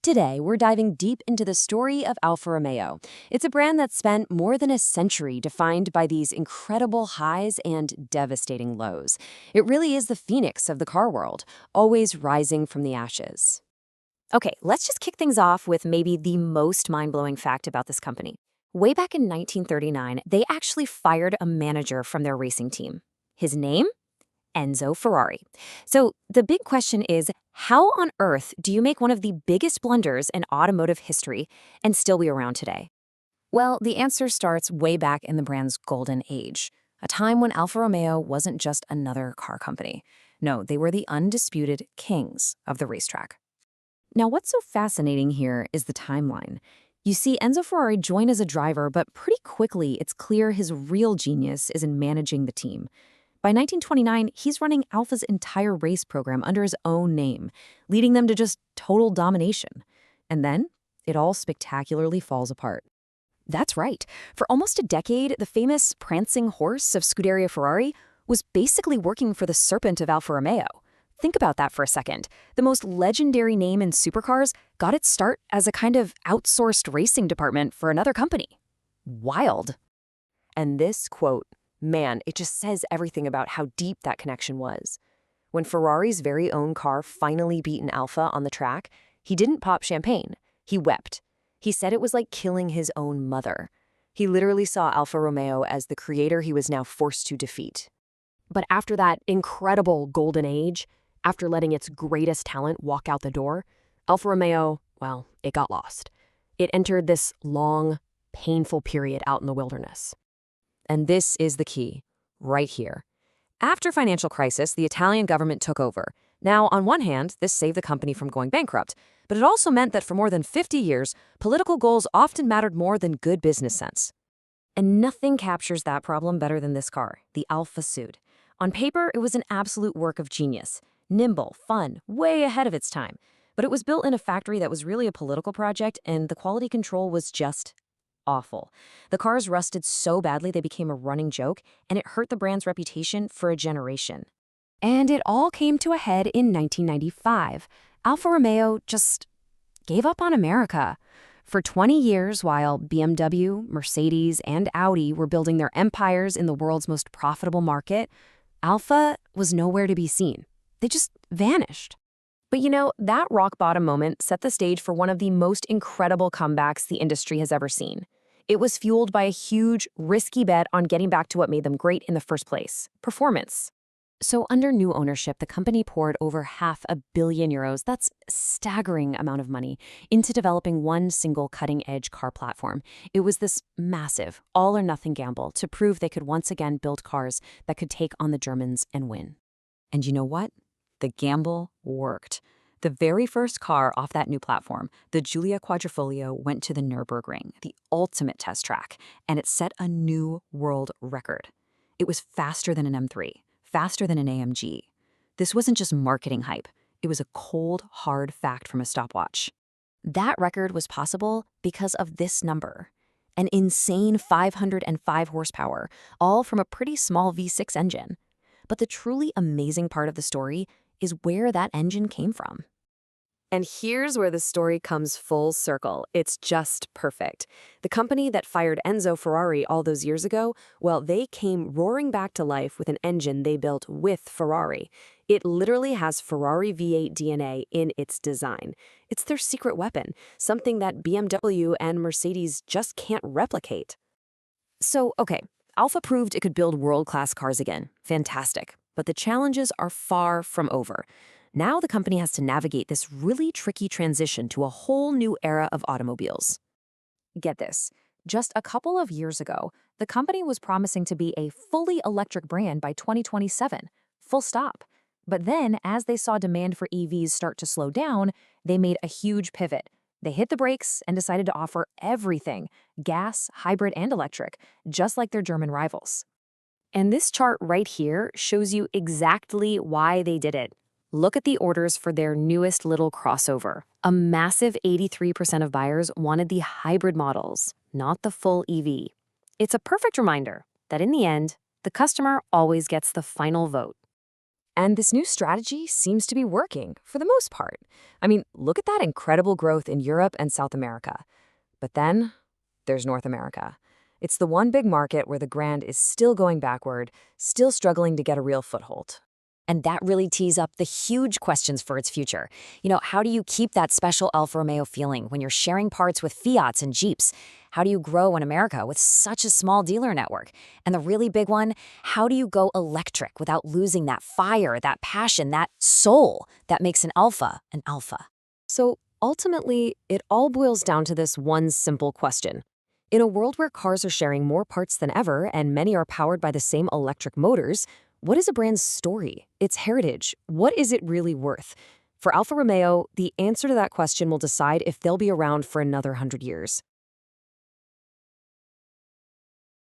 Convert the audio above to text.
Today, we're diving deep into the story of Alfa Romeo. It's a brand that spent more than a century defined by these incredible highs and devastating lows. It really is the phoenix of the car world, always rising from the ashes. Okay, let's just kick things off with maybe the most mind-blowing fact about this company. Way back in 1939, they actually fired a manager from their racing team. His name? Enzo Ferrari. So the big question is, how on earth do you make one of the biggest blunders in automotive history and still be around today? Well, the answer starts way back in the brand's golden age, a time when Alfa Romeo wasn't just another car company. No, they were the undisputed kings of the racetrack. Now, what's so fascinating here is the timeline. You see, Enzo Ferrari joined as a driver, but pretty quickly it's clear his real genius is in managing the team. By 1929, he's running Alfa's entire race program under his own name, leading them to just total domination. And then, it all spectacularly falls apart. That's right. For almost a decade, the famous prancing horse of Scuderia Ferrari was basically working for the serpent of Alfa Romeo. Think about that for a second. The most legendary name in supercars got its start as a kind of outsourced racing department for another company. Wild. And this quote, man, it just says everything about how deep that connection was. When Ferrari's very own car finally beat an Alfa on the track, he didn't pop champagne. He wept. He said it was like killing his own mother. He literally saw Alfa Romeo as the creator he was now forced to defeat. But after that incredible golden age, after letting its greatest talent walk out the door, Alfa Romeo, well, it got lost. It entered this long, painful period out in the wilderness. And this is the key, right here. After financial crisis, the Italian government took over. Now, on one hand, this saved the company from going bankrupt, but it also meant that for more than 50 years, political goals often mattered more than good business sense. And nothing captures that problem better than this car, the Alfa Sud. On paper, it was an absolute work of genius. Nimble, fun, way ahead of its time. But it was built in a factory that was really a political project, and the quality control was just awful. The cars rusted so badly they became a running joke, and it hurt the brand's reputation for a generation. And it all came to a head in 1995. Alfa Romeo just gave up on America. For 20 years, while BMW, Mercedes, and Audi were building their empires in the world's most profitable market, Alfa was nowhere to be seen. They just vanished. But you know, that rock bottom moment set the stage for one of the most incredible comebacks the industry has ever seen. It was fueled by a huge, risky bet on getting back to what made them great in the first place: performance. So under new ownership, the company poured over €500 million, that's a staggering amount of money, into developing one single cutting-edge car platform. It was this massive, all-or-nothing gamble to prove they could once again build cars that could take on the Germans and win. And you know what? The gamble worked. The very first car off that new platform, the Giulia Quadrifoglio, went to the Nürburgring, the ultimate test track, and it set a new world record. It was faster than an M3, faster than an AMG. This wasn't just marketing hype. It was a cold, hard fact from a stopwatch. That record was possible because of this number: an insane 505 horsepower, all from a pretty small V6 engine. But the truly amazing part of the story is where that engine came from. And here's where the story comes full circle. It's just perfect. The company that fired Enzo Ferrari all those years ago, well, they came roaring back to life with an engine they built with Ferrari. It literally has Ferrari V8 DNA in its design. It's their secret weapon, something that BMW and Mercedes just can't replicate. So, okay, Alfa proved it could build world-class cars again. Fantastic. But the challenges are far from over. Now the company has to navigate this really tricky transition to a whole new era of automobiles. Get this. Just a couple of years ago, the company was promising to be a fully electric brand by 2027. Full stop. But then, as they saw demand for EVs start to slow down, they made a huge pivot. They hit the brakes and decided to offer everything: gas, hybrid, and electric, just like their German rivals. And this chart right here shows you exactly why they did it. Look at the orders for their newest little crossover. A massive 83% of buyers wanted the hybrid models, not the full EV. It's a perfect reminder that in the end, the customer always gets the final vote. And this new strategy seems to be working, for the most part. I mean, look at that incredible growth in Europe and South America. But then, there's North America. It's the one big market where the brand is still going backward, still struggling to get a real foothold. And that really tees up the huge questions for its future. How do you keep that special Alfa Romeo feeling when you're sharing parts with Fiats and Jeeps? How do you grow in America with such a small dealer network? And the really big one, how do you go electric without losing that fire, that passion, that soul that makes an Alfa an Alfa? So ultimately, it all boils down to this one simple question. In a world where cars are sharing more parts than ever and many are powered by the same electric motors, what is a brand's story, its heritage? What is it really worth? For Alfa Romeo, the answer to that question will decide if they'll be around for another 100 years.